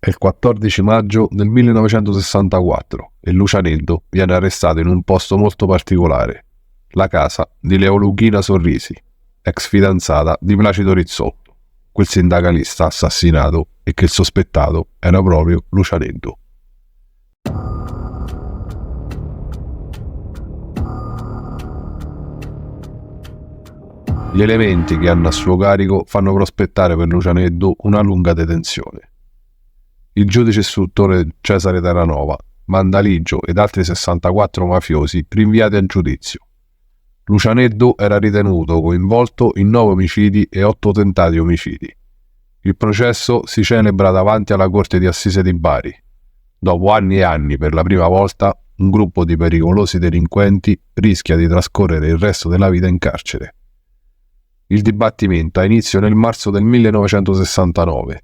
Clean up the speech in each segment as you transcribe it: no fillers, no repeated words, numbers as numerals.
È il 14 maggio del 1964 e Lucianeddu viene arrestato in un posto molto particolare, la casa di Leoluchina Sorrisi, ex fidanzata di Placido Rizzotto, quel sindacalista assassinato e che il sospettato era proprio Lucianeddu. Gli elementi che hanno a suo carico fanno prospettare per Lucianeddu una lunga detenzione. Il giudice istruttore Cesare Terranova manda Ligio ed altri 64 mafiosi rinviati a giudizio. Lucianeddu era ritenuto coinvolto in 9 omicidi e 8 tentati omicidi. Il processo si celebra davanti alla Corte di Assise di Bari. Dopo anni e anni, per la prima volta, un gruppo di pericolosi delinquenti rischia di trascorrere il resto della vita in carcere. Il dibattimento ha inizio nel marzo del 1969,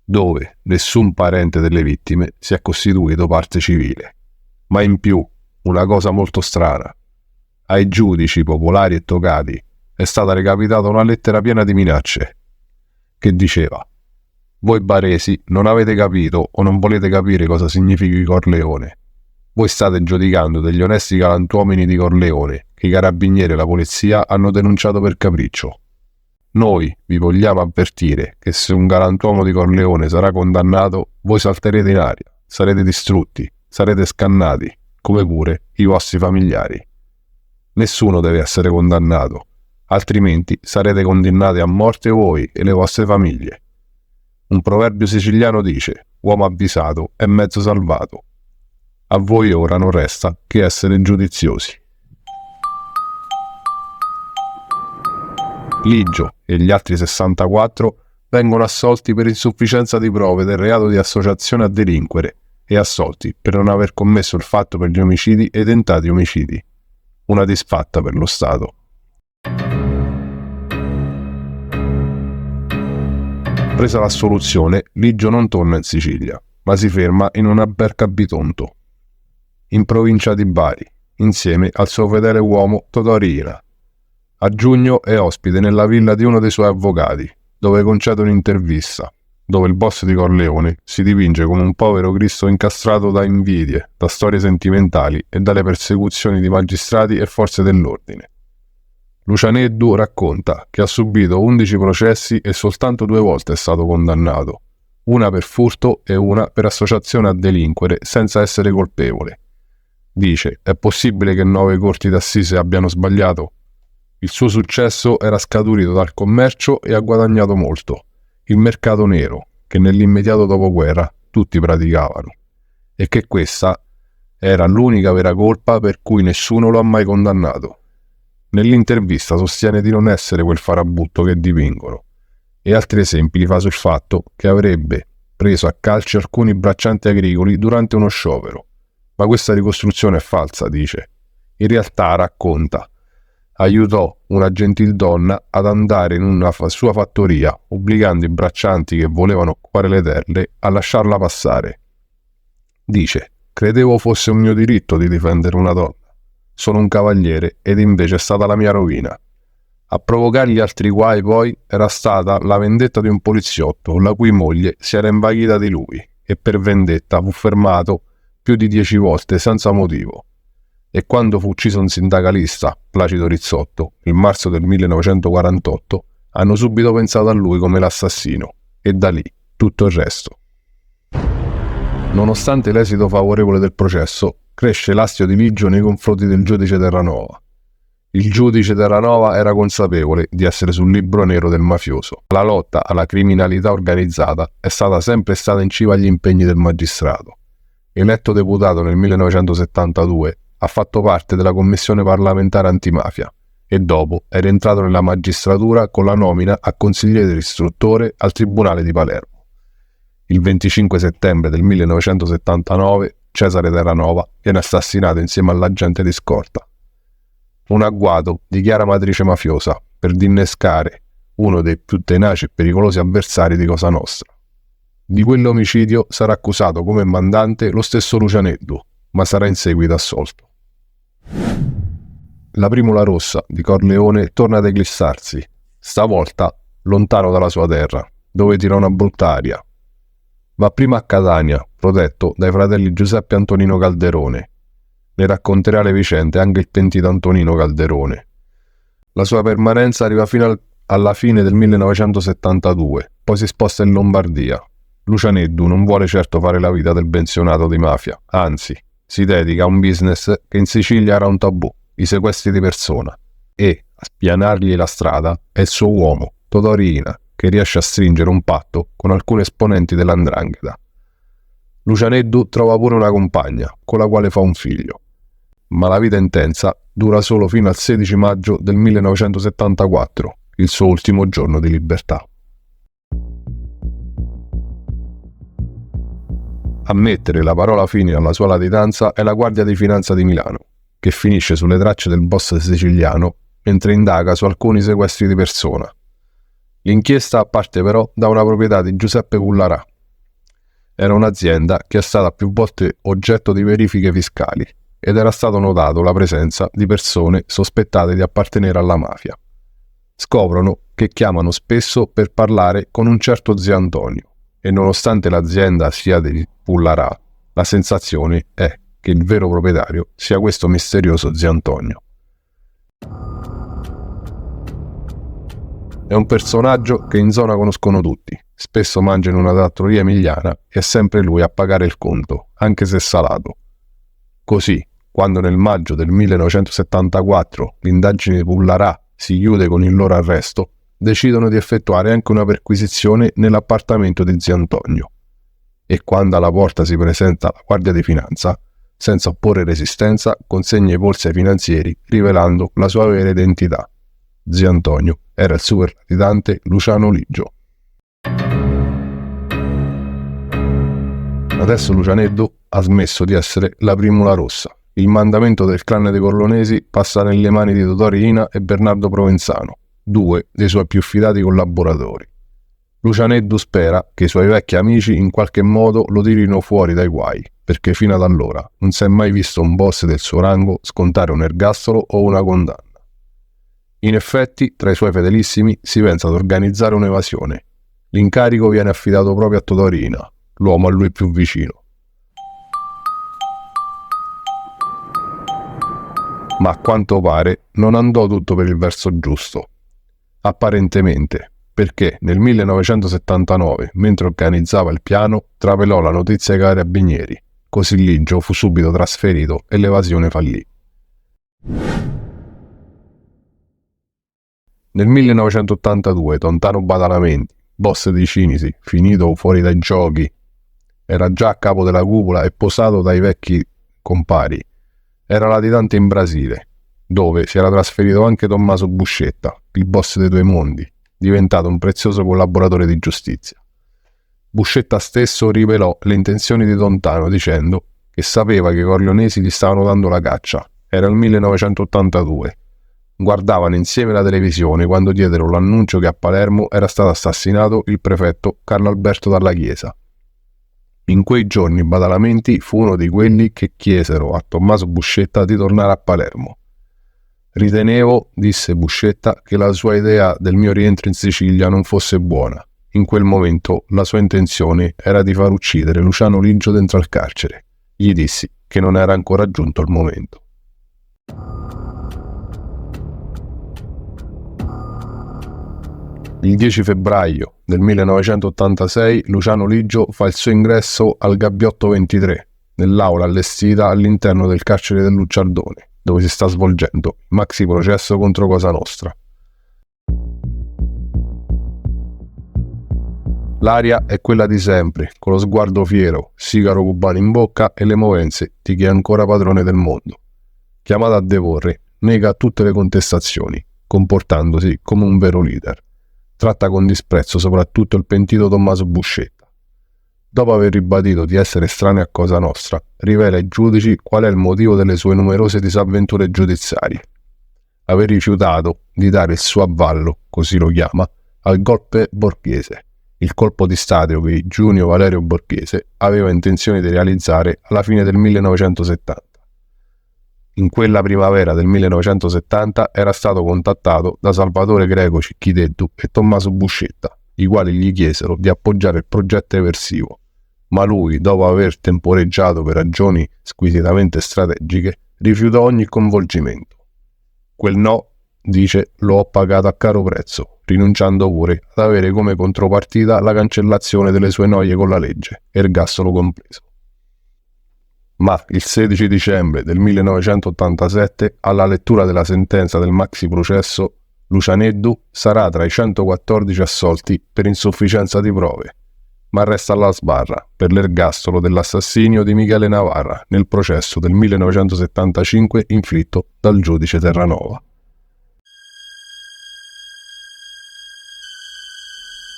dove nessun parente delle vittime si è costituito parte civile. Ma in più, una cosa molto strana. Ai giudici popolari e togati è stata recapitata una lettera piena di minacce, che diceva: voi baresi non avete capito o non volete capire cosa significhi Corleone. Voi state giudicando degli onesti galantuomini di Corleone che i carabinieri e la polizia hanno denunciato per capriccio. Noi vi vogliamo avvertire che se un galantuomo di Corleone sarà condannato, voi salterete in aria, sarete distrutti, sarete scannati, come pure i vostri familiari. Nessuno deve essere condannato, altrimenti sarete condannati a morte voi e le vostre famiglie. Un proverbio siciliano dice: uomo avvisato è mezzo salvato. A voi ora non resta che essere giudiziosi. Ligio e gli altri 64 vengono assolti per insufficienza di prove del reato di associazione a delinquere e assolti per non aver commesso il fatto per gli omicidi e tentati omicidi. Una disfatta per lo Stato. Presa l'assoluzione, Ligio non torna in Sicilia, ma si ferma in un albergo a Bitonto, in provincia di Bari, insieme al suo fedele uomo Totò Riina. A giugno è ospite nella villa di uno dei suoi avvocati, dove concede un'intervista, dove il boss di Corleone si dipinge come un povero Cristo incastrato da invidie, da storie sentimentali e dalle persecuzioni di magistrati e forze dell'ordine. Lucianeddu racconta che ha subito 11 processi e soltanto 2 volte è stato condannato, una per furto e una per associazione a delinquere senza essere colpevole. Dice: è possibile che 9 corti d'assise abbiano sbagliato? Il suo successo era scaturito dal commercio e ha guadagnato molto. Il mercato nero, che nell'immediato dopoguerra tutti praticavano, e che questa era l'unica vera colpa per cui nessuno lo ha mai condannato. Nell'intervista sostiene di non essere quel farabutto che dipingono, e altri esempi li fa sul fatto che avrebbe preso a calci alcuni braccianti agricoli durante uno sciopero. Ma questa ricostruzione è falsa, dice. In realtà, racconta, aiutò una gentildonna ad andare in una sua fattoria, obbligando i braccianti che volevano occupare le terre a lasciarla passare. Dice: credevo fosse un mio diritto di difendere una donna. Sono un cavaliere ed invece è stata la mia rovina. A provocargli altri guai poi era stata la vendetta di un poliziotto, la cui moglie si era invaghita di lui e per vendetta fu fermato più di 10 volte senza motivo. E quando fu ucciso un sindacalista, Placido Rizzotto, il marzo del 1948, hanno subito pensato a lui come l'assassino, e da lì tutto il resto. Nonostante l'esito favorevole del processo, cresce l'astio di Ligio nei confronti del giudice Terranova. Il giudice Terranova era consapevole di essere sul libro nero del mafioso. La lotta alla criminalità organizzata è sempre stata in cima agli impegni del magistrato. Eletto deputato nel 1972, ha fatto parte della commissione parlamentare antimafia e dopo è rientrato nella magistratura con la nomina a consigliere istruttore al Tribunale di Palermo. Il 25 settembre del 1979 Cesare Terranova viene assassinato insieme all'agente di scorta. Un agguato dichiara matrice mafiosa per dinnescare uno dei più tenaci e pericolosi avversari di Cosa Nostra. Di quell'omicidio sarà accusato come mandante lo stesso Lucianeddu, ma sarà in seguito assolto. La primula rossa di Corleone torna ad eclissarsi, stavolta lontano dalla sua terra, dove tira una brutta aria. Va prima a Catania, protetto dai fratelli Giuseppe e Antonino Calderone. Ne racconterà le vicende anche il pentito Antonino Calderone. La sua permanenza arriva fino alla fine del 1972, poi si sposta in Lombardia. Lucianeddu non vuole certo fare la vita del pensionato di mafia, anzi, si dedica a un business che in Sicilia era un tabù, i sequestri di persona, e a spianargli la strada è il suo uomo, Totò Riina, che riesce a stringere un patto con alcuni esponenti dell''ndrangheta. Lucianeddu trova pure una compagna, con la quale fa un figlio. Ma la vita intensa dura solo fino al 16 maggio del 1974, il suo ultimo giorno di libertà. A mettere la parola fine alla sua latitanza è la Guardia di Finanza di Milano, che finisce sulle tracce del boss siciliano mentre indaga su alcuni sequestri di persona. L'inchiesta parte però da una proprietà di Giuseppe Cullarà. Era un'azienda che è stata più volte oggetto di verifiche fiscali ed era stato notato la presenza di persone sospettate di appartenere alla mafia. Scoprono che chiamano spesso per parlare con un certo zio Antonio, e nonostante l'azienda sia di Cullarà, la sensazione è che il vero proprietario sia questo misterioso zio Antonio. È un personaggio che in zona conoscono tutti, spesso mangia in una trattoria emiliana e è sempre lui a pagare il conto, anche se salato. Così, quando nel maggio del 1974 l'indagine di Cullarà si chiude con il loro arresto, decidono di effettuare anche una perquisizione nell'appartamento di zio Antonio. E quando alla porta si presenta la Guardia di Finanza, senza opporre resistenza, consegna i polsi ai finanzieri rivelando la sua vera identità. Zio Antonio era il super latitante Luciano Liggio. Adesso Lucianeddu ha smesso di essere la Primula Rossa. Il mandamento del clan dei Corleonesi passa nelle mani di Totò Riina e Bernardo Provenzano, due dei suoi più fidati collaboratori. Lucianeddu spera che i suoi vecchi amici in qualche modo lo tirino fuori dai guai, perché fino ad allora non si è mai visto un boss del suo rango scontare un ergastolo o una condanna. In effetti, tra i suoi fedelissimi si pensa ad organizzare un'evasione. L'incarico viene affidato proprio a Totò Riina, l'uomo a lui più vicino. Ma a quanto pare non andò tutto per il verso giusto. Apparentemente, perché nel 1979, mentre organizzava il piano, travelò la notizia ai carabinieri. Così Liggio fu subito trasferito e l'evasione fallì. Nel 1982 Tontano Badalamenti, boss di Cinisi, finito fuori dai giochi, era già a capo della cupola e posato dai vecchi compari. Era latitante in Brasile, dove si era trasferito anche Tommaso Buscetta, il boss dei Due Mondi, diventato un prezioso collaboratore di giustizia. Buscetta stesso rivelò le intenzioni di Tontano dicendo che sapeva che i Corleonesi gli stavano dando la caccia. Era il 1982. Guardavano insieme la televisione quando diedero l'annuncio che a Palermo era stato assassinato il prefetto Carlo Alberto Dalla Chiesa. In quei giorni Badalamenti fu uno di quelli che chiesero a Tommaso Buscetta di tornare a Palermo. Ritenevo, disse Buscetta, che la sua idea del mio rientro in Sicilia non fosse buona. In quel momento la sua intenzione era di far uccidere Luciano Liggio dentro al carcere. Gli dissi che non era ancora giunto il momento. Il 10 febbraio del 1986 Luciano Liggio fa il suo ingresso al Gabbiotto 23, nell'aula allestita all'interno del carcere del Lucciardone, dove si sta svolgendo il maxi processo contro Cosa Nostra. L'aria è quella di sempre, con lo sguardo fiero, sigaro cubano in bocca e le movenze di chi è ancora padrone del mondo. Chiamato a deporre, nega tutte le contestazioni, comportandosi come un vero leader. Tratta con disprezzo soprattutto il pentito Tommaso Buscetta. Dopo aver ribadito di essere estraneo a Cosa Nostra, rivela ai giudici qual è il motivo delle sue numerose disavventure giudiziarie. Aver rifiutato di dare il suo avallo, così lo chiama, al golpe borghese, il colpo di stato che Giunio Valerio Borghese aveva intenzione di realizzare alla fine del 1970. In quella primavera del 1970 era stato contattato da Salvatore Greco Cicchiteddu e Tommaso Buscetta, i quali gli chiesero di appoggiare il progetto eversivo. ma lui, dopo aver temporeggiato per ragioni squisitamente strategiche, rifiutò ogni coinvolgimento. Quel no, dice, lo ho pagato a caro prezzo, rinunciando pure ad avere come contropartita la cancellazione delle sue noie con la legge, ergastolo compreso. Ma il 16 dicembre del 1987, alla lettura della sentenza del maxi processo, Lucianeddu sarà tra i 114 assolti per insufficienza di prove, ma resta alla sbarra per l'ergastolo dell'assassinio di Michele Navarra nel processo del 1975 inflitto dal giudice Terranova.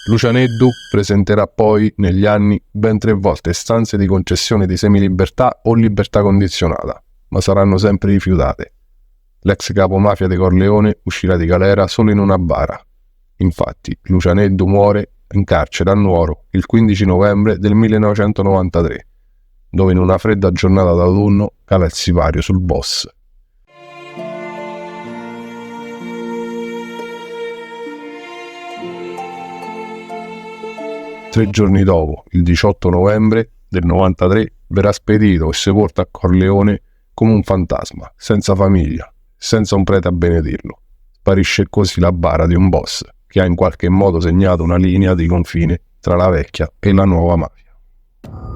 Lucianeddu presenterà poi negli anni ben 3 volte istanze di concessione di semilibertà o libertà condizionata, ma saranno sempre rifiutate. L'ex capo mafia di Corleone uscirà di galera solo in una bara. Infatti, Lucianeddu muore in carcere a Nuoro il 15 novembre del 1993, dove in una fredda giornata d'autunno cala il sipario sul boss. Tre giorni dopo, il 18 novembre del 93, verrà spedito e sepolto a Corleone come un fantasma, senza famiglia, senza un prete a benedirlo. Sparisce così la bara di un boss che ha in qualche modo segnato una linea di confine tra la vecchia e la nuova mafia.